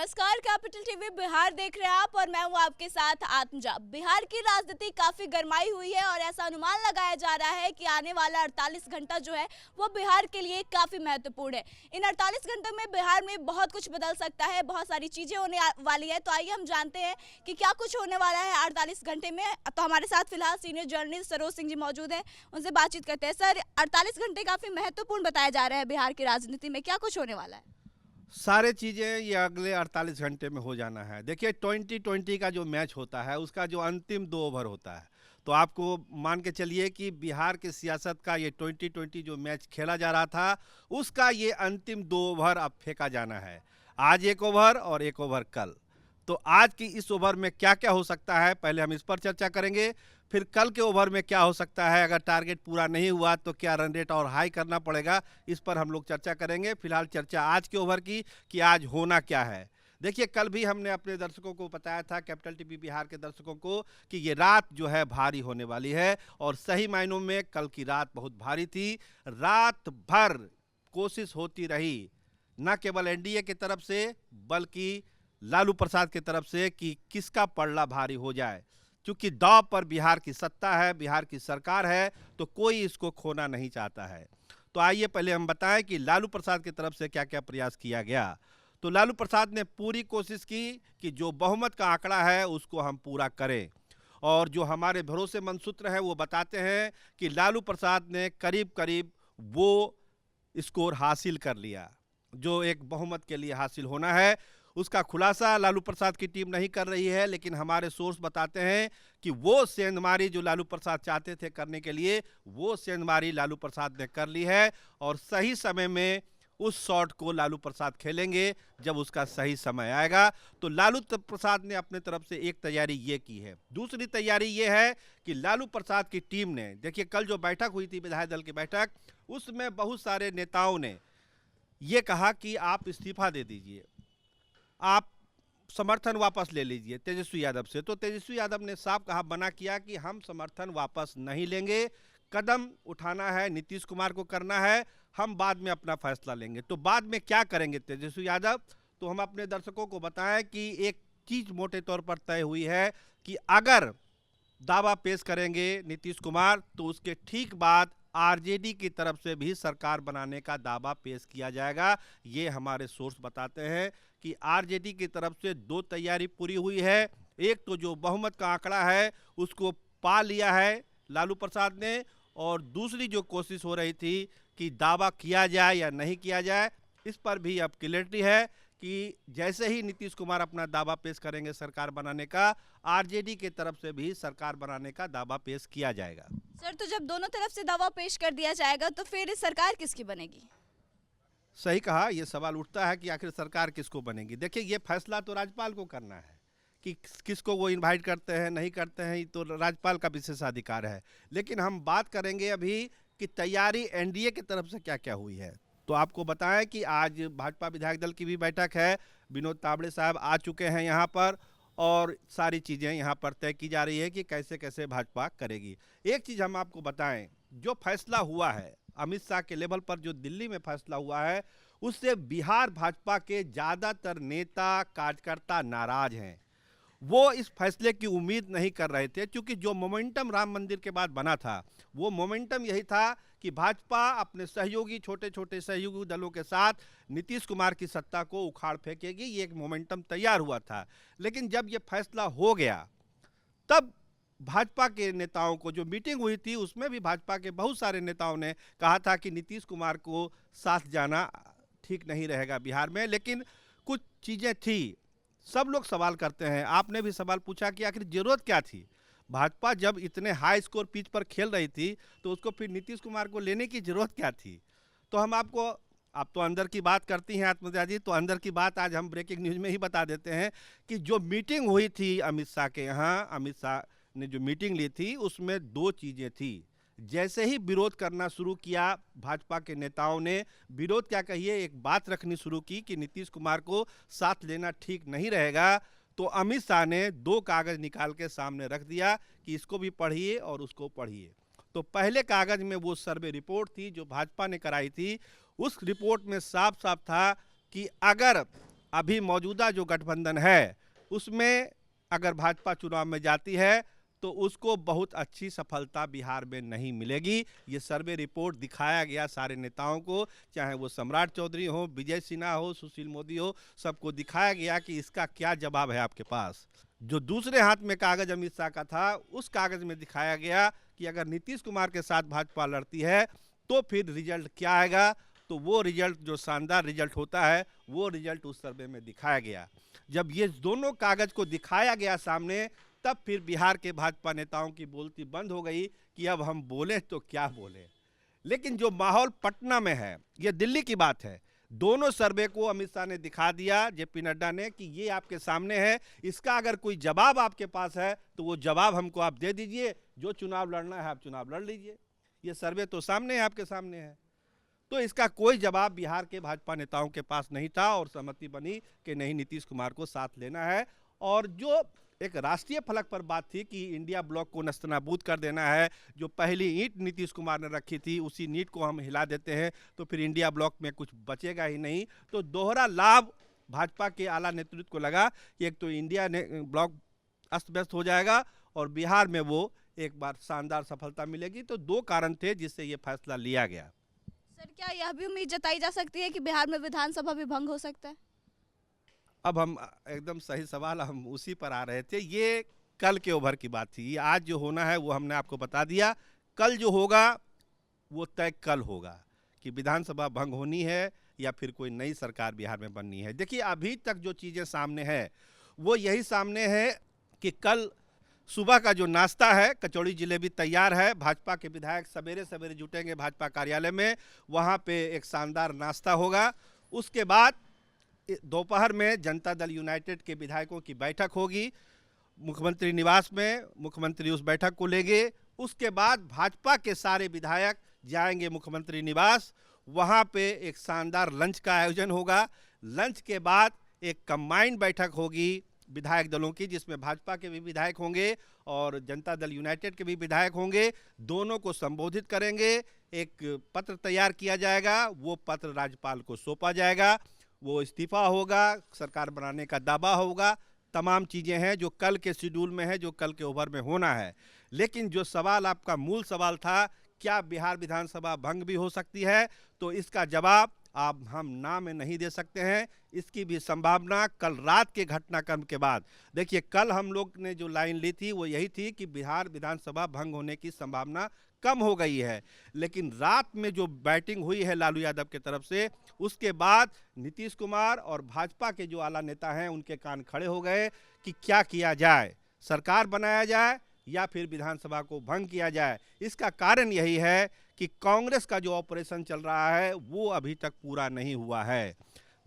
नमस्कार, capital TV Bihar देख रहे हैं आप और मैं हूं आपके साथ आत्मजा। बिहार की राजनीति काफी गरमाई हुई है और ऐसा अनुमान लगाया जा रहा है कि आने वाला 48 घंटा जो है वो बिहार के लिए काफी महत्वपूर्ण है। इन 48 घंटों में बिहार में बहुत कुछ बदल सकता है, बहुत सारी चीजें होने वाली है। तो आइए हम जानते हैं कि क्या कुछ होने वाला है 48 घंटे में। तो हमारे साथ फिलहाल सीनियर जर्नलिस्ट सरोज सिंह जी मौजूद हैं, उनसे बातचीत करते हैं। सर, 48 घंटे काफी महत्वपूर्ण बताया जा रहा है बिहार की राजनीति में, क्या कुछ होने वाला है? सारे चीज़ें ये अगले 48 घंटे में हो जाना है। देखिए 2020 का जो मैच होता है उसका जो अंतिम 2 ओवर होता है, तो आपको मान के चलिए कि बिहार की सियासत का ये 2020 जो मैच खेला जा रहा था उसका ये अंतिम 2 ओवर अब फेंका जाना है। आज 1 ओवर और 1 ओवर कल। तो आज की इस ओवर में क्या क्या हो सकता है, पहले हम इस पर चर्चा करेंगे। फिर कल के ओवर में क्या हो सकता है, अगर टारगेट पूरा नहीं हुआ तो क्या रन रेट और हाई करना पड़ेगा, इस पर हम लोग चर्चा करेंगे। फिलहाल चर्चा आज के ओवर की कि आज होना क्या है। देखिए कल भी हमने अपने दर्शकों को बताया था, कैपिटल टीवी बिहार के दर्शकों को, कि ये रात जो है भारी होने वाली है और सही मायनों में कल की रात बहुत भारी थी। रात भर कोशिश होती रही न केवल एनडीए की तरफ से बल्कि लालू प्रसाद की तरफ से कि किसका पलड़ा भारी हो जाए। क्योंकि दांव पर बिहार की सत्ता है, बिहार की सरकार है, तो कोई इसको खोना नहीं चाहता है। तो आइए पहले हम बताएं कि लालू प्रसाद की तरफ से क्या क्या प्रयास किया गया। तो लालू प्रसाद ने पूरी कोशिश की कि जो बहुमत का आंकड़ा है उसको हम पूरा करें, और जो हमारे भरोसेमंद सूत्र हैं वो बताते हैं कि लालू प्रसाद ने करीब करीब वो स्कोर हासिल कर लिया जो एक बहुमत के लिए हासिल होना है। उसका खुलासा लालू प्रसाद की टीम नहीं कर रही है, लेकिन हमारे सोर्स बताते हैं कि वो सेंधमारी जो लालू प्रसाद चाहते थे करने के लिए, वो सेंधमारी लालू प्रसाद ने कर ली है। और सही समय में उस शॉट को लालू प्रसाद खेलेंगे जब उसका सही समय आएगा। तो लालू प्रसाद ने अपने तरफ से एक तैयारी ये की है। दूसरी तैयारी ये है कि लालू प्रसाद की टीम ने, देखिए कल जो बैठक हुई थी विधायक दल की बैठक, उसमें बहुत सारे नेताओं ने ये कहा कि आप इस्तीफा दे दीजिए, आप समर्थन वापस ले लीजिए तेजस्वी यादव से। तो तेजस्वी यादव ने साफ कहा, मना किया कि हम समर्थन वापस नहीं लेंगे, कदम उठाना है नीतीश कुमार को करना है, हम बाद में अपना फैसला लेंगे। तो बाद में क्या करेंगे तेजस्वी यादव, तो हम अपने दर्शकों को बताएं कि एक चीज मोटे तौर पर तय हुई है कि अगर दावा पेश करेंगे नीतीश कुमार तो उसके ठीक बाद आरजेडी की तरफ से भी सरकार बनाने का दावा पेश किया जाएगा। ये हमारे सोर्स बताते हैं कि आरजेडी की तरफ से 2 तैयारी पूरी हुई है। एक तो जो बहुमत का आंकड़ा है उसको पा लिया है लालू प्रसाद ने, और दूसरी जो कोशिश हो रही थी कि दावा किया जाए या नहीं किया जाए, इस पर भी अब क्लैरिटी है कि जैसे ही नीतीश कुमार अपना दावा पेश करेंगे सरकार बनाने का, आरजेडी की तरफ से भी सरकार बनाने का दावा पेश किया जाएगा। सर, तो जब दोनों तरफ से दावा पेश कर दिया जाएगा तो फिर सरकार किसकी बनेगी? सही कहा, ये सवाल उठता है कि आखिर सरकार किसको बनेगी। देखिए ये फैसला तो राज्यपाल को करना है कि किसको वो इनवाइट करते हैं नहीं करते हैं, तो राज्यपाल का विशेषाधिकार है। लेकिन हम बात करेंगे अभी कि तैयारी एनडीए की तरफ से क्या क्या हुई है। तो आपको बताएं कि आज भाजपा विधायक दल की भी बैठक है, विनोद तावड़े साहब आ चुके हैं यहाँ पर, और सारी चीज़ें यहाँ पर तय की जा रही है कि कैसे कैसे भाजपा करेगी। एक चीज़ हम आपको बताएं, जो फैसला हुआ है अमित शाह के लेवल पर, जो दिल्ली में फैसला हुआ है, उससे बिहार भाजपा के ज़्यादातर नेता कार्यकर्ता नाराज हैं। वो इस फैसले की उम्मीद नहीं कर रहे थे, क्योंकि जो मोमेंटम राम मंदिर के बाद बना था वो मोमेंटम यही था कि भाजपा अपने सहयोगी छोटे छोटे सहयोगी दलों के साथ नीतीश कुमार की सत्ता को उखाड़ फेंकेगी, ये एक मोमेंटम तैयार हुआ था। लेकिन जब ये फैसला हो गया तब भाजपा के नेताओं को, जो मीटिंग हुई थी उसमें भी भाजपा के बहुत सारे नेताओं ने कहा था कि नीतीश कुमार को साथ जाना ठीक नहीं रहेगा बिहार में। लेकिन कुछ चीज़ें थी, सब लोग सवाल करते हैं, आपने भी सवाल पूछा कि आखिर जरूरत क्या थी। भाजपा जब इतने हाई स्कोर पिच पर खेल रही थी तो उसको फिर नीतीश कुमार को लेने की जरूरत क्या थी। तो हम आपको, आप तो अंदर की बात करती हैं आत्मजा जी, तो अंदर की बात आज हम ब्रेकिंग न्यूज में ही बता देते हैं कि जो मीटिंग हुई थी अमित शाह के यहाँ, अमित शाह ने जो मीटिंग ली थी उसमें 2 चीज़ें थी। जैसे ही विरोध करना शुरू किया भाजपा के नेताओं ने, विरोध क्या कहिए, एक बात रखनी शुरू की कि नीतीश कुमार को साथ लेना ठीक नहीं रहेगा, तो अमित शाह ने 2 कागज निकाल के सामने रख दिया कि इसको भी पढ़िए और उसको पढ़िए। तो पहले कागज में वो सर्वे रिपोर्ट थी जो भाजपा ने कराई थी, उस रिपोर्ट में साफ साफ था कि अगर अभी मौजूदा जो गठबंधन है उसमें अगर भाजपा चुनाव में जाती है तो उसको बहुत अच्छी सफलता बिहार में नहीं मिलेगी। ये सर्वे रिपोर्ट दिखाया गया सारे नेताओं को, चाहे वो सम्राट चौधरी हो, विजय सिन्हा हो, सुशील मोदी हो, सबको दिखाया गया कि इसका क्या जवाब है आपके पास। जो दूसरे हाथ में कागज अमित शाह का था, उस कागज में दिखाया गया कि अगर नीतीश कुमार के साथ भाजपा लड़ती है तो फिर रिजल्ट क्या आएगा। तो वो रिजल्ट, जो शानदार रिजल्ट होता है, वो रिजल्ट उस सर्वे में दिखाया गया। जब ये दोनों कागज को दिखाया गया सामने, तब फिर बिहार के भाजपा नेताओं की बोलती बंद हो गई कि अब हम बोले तो क्या बोले। लेकिन जो माहौल पटना में है, ये दिल्ली की बात है, दोनों सर्वे को अमित शाह ने दिखा दिया, जेपी नड्डा ने, कि ये आपके सामने है, इसका अगर कोई जवाब आपके पास है तो वो जवाब हमको आप दे दीजिए, जो चुनाव लड़ना है आप चुनाव लड़ लीजिए। ये सर्वे तो सामने है, आपके सामने है। तो इसका कोई जवाब बिहार के भाजपा नेताओं के पास नहीं था और सहमति बनी कि नहीं, नीतीश कुमार को साथ लेना है। और जो एक राष्ट्रीय फलक पर बात थी कि इंडिया ब्लॉक को नस्तनाबूद कर देना है, जो पहली ईंट नीतीश कुमार ने रखी थी उसी नींट को हम हिला देते हैं तो फिर इंडिया ब्लॉक में कुछ बचेगा ही नहीं। तो दोहरा लाभ भाजपा के आला नेतृत्व को लगा कि एक तो इंडिया ब्लॉक अस्त व्यस्त हो जाएगा और बिहार में वो एक बार शानदार सफलता मिलेगी। तो दो कारण थे जिससे ये फैसला लिया गया। सर, क्या यह भी उम्मीद जताई जा सकती है कि बिहार में विधानसभा भी भंग हो सकता है? अब हम एकदम सही सवाल, हम उसी पर आ रहे थे। ये कल के ओवर की बात थी, आज जो होना है वो हमने आपको बता दिया। कल जो होगा वो तय कल होगा कि विधानसभा भंग होनी है या फिर कोई नई सरकार बिहार में बननी है। देखिए, अभी तक जो चीज़ें सामने है वो यही सामने है कि कल सुबह का जो नाश्ता है, कचौड़ी जलेबी तैयार है। भाजपा के विधायक सवेरे सवेरे जुटेंगे भाजपा कार्यालय में, वहाँ पे एक शानदार नाश्ता होगा। उसके बाद दोपहर में जनता दल यूनाइटेड के विधायकों की बैठक होगी मुख्यमंत्री निवास में, मुख्यमंत्री उस बैठक को लेंगे। उसके बाद भाजपा के सारे विधायक जाएंगे मुख्यमंत्री निवास, वहाँ पे एक शानदार लंच का आयोजन होगा। लंच के बाद एक कंबाइंड बैठक होगी विधायक दलों की, जिसमें भाजपा के भी विधायक होंगे और जनता दल यूनाइटेड के भी विधायक होंगे। दोनों को संबोधित करेंगे, एक पत्र तैयार किया जाएगा, वो पत्र राज्यपाल को सौंपा जाएगा, वो इस्तीफा होगा, सरकार बनाने का दावा होगा। तमाम चीज़ें हैं जो कल के शेड्यूल में है, जो कल के ओवर में होना है। लेकिन जो सवाल, आपका मूल सवाल था, क्या बिहार विधानसभा भंग भी हो सकती है, तो इसका जवाब आप हम ना में नहीं दे सकते हैं। इसकी भी संभावना कल रात के घटनाक्रम के बाद, देखिए कल हम लोग ने जो लाइन ली थी वो यही थी कि बिहार विधानसभा भंग होने की संभावना कम हो गई है। लेकिन रात में जो बैटिंग हुई है लालू यादव की तरफ से, उसके बाद नीतीश कुमार और भाजपा के जो आला नेता हैं उनके कान खड़े हो गए कि क्या किया जाए, सरकार बनाया जाए या फिर विधानसभा को भंग किया जाए। इसका कारण यही है कि कांग्रेस का जो ऑपरेशन चल रहा है वो अभी तक पूरा नहीं हुआ है।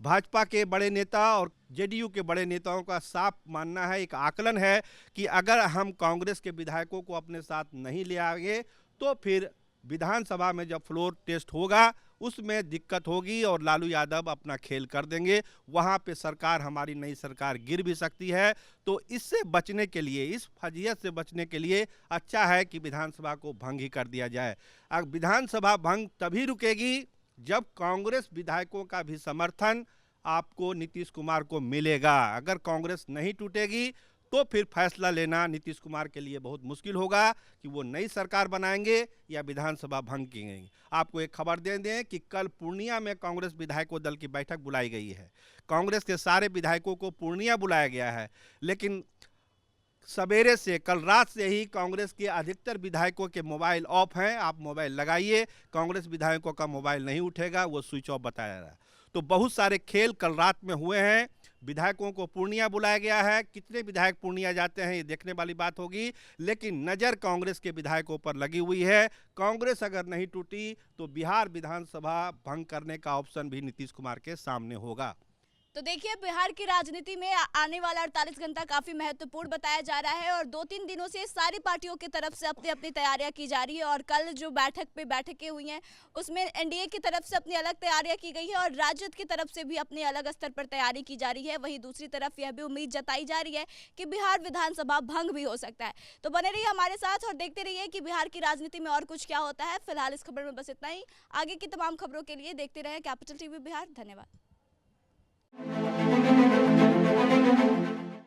भाजपा के बड़े नेता और जेडीयू के बड़े नेताओं का साफ मानना है, एक आकलन है कि अगर हम कांग्रेस के विधायकों को अपने साथ नहीं ले आएंगे तो फिर विधानसभा में जब फ्लोर टेस्ट होगा उसमें दिक्कत होगी और लालू यादव अपना खेल कर देंगे, वहाँ पे सरकार, हमारी नई सरकार गिर भी सकती है। तो इससे बचने के लिए, इस फजीयत से बचने के लिए अच्छा है कि विधानसभा को भंग ही कर दिया जाए। अब विधानसभा भंग तभी रुकेगी जब कांग्रेस विधायकों का भी समर्थन आपको नीतीश कुमार को मिलेगा। अगर कांग्रेस नहीं टूटेगी तो फिर फैसला लेना नीतीश कुमार के लिए बहुत मुश्किल होगा कि वो नई सरकार बनाएंगे या विधानसभा भंग करेंगे। आपको एक खबर दे दें कि कल पूर्णिया में कांग्रेस विधायकों दल की बैठक बुलाई गई है। कांग्रेस के सारे विधायकों को पूर्णिया बुलाया गया है, लेकिन सवेरे से, कल रात से ही कांग्रेस के अधिकतर विधायकों के मोबाइल ऑफ हैं। आप मोबाइल लगाइए, कांग्रेस विधायकों का मोबाइल नहीं उठेगा, वो स्विच ऑफ बताया रहा। तो बहुत सारे खेल कल रात में हुए हैं। विधायकों को पूर्णिया बुलाया गया है, कितने विधायक पूर्णिया जाते हैं ये देखने वाली बात होगी, लेकिन नज़र कांग्रेस के विधायकों पर लगी हुई है। कांग्रेस अगर नहीं टूटी तो बिहार विधानसभा भंग करने का ऑप्शन भी नीतीश कुमार के सामने होगा। तो देखिए, बिहार की राजनीति में आने वाला 48 घंटा काफी महत्वपूर्ण बताया जा रहा है और 2-3 दिनों से सारी पार्टियों की तरफ से अपनी अपनी तैयारियां की जा रही है। और कल जो बैठकें हुई हैं उसमें एनडीए की तरफ से अपनी अलग तैयारियां की गई है और राजद की तरफ से भी अपने अलग स्तर पर तैयारी की जा रही है। वहीं दूसरी तरफ यह भी उम्मीद जताई जा रही है कि बिहार विधानसभा भंग भी हो सकता है। तो बने रहिए हमारे साथ और देखते रहिए कि बिहार की राजनीति में और कुछ क्या होता है। फिलहाल इस खबर में बस इतना ही। आगे की तमाम खबरों के लिए देखते रहे कैपिटल टीवी बिहार। धन्यवाद।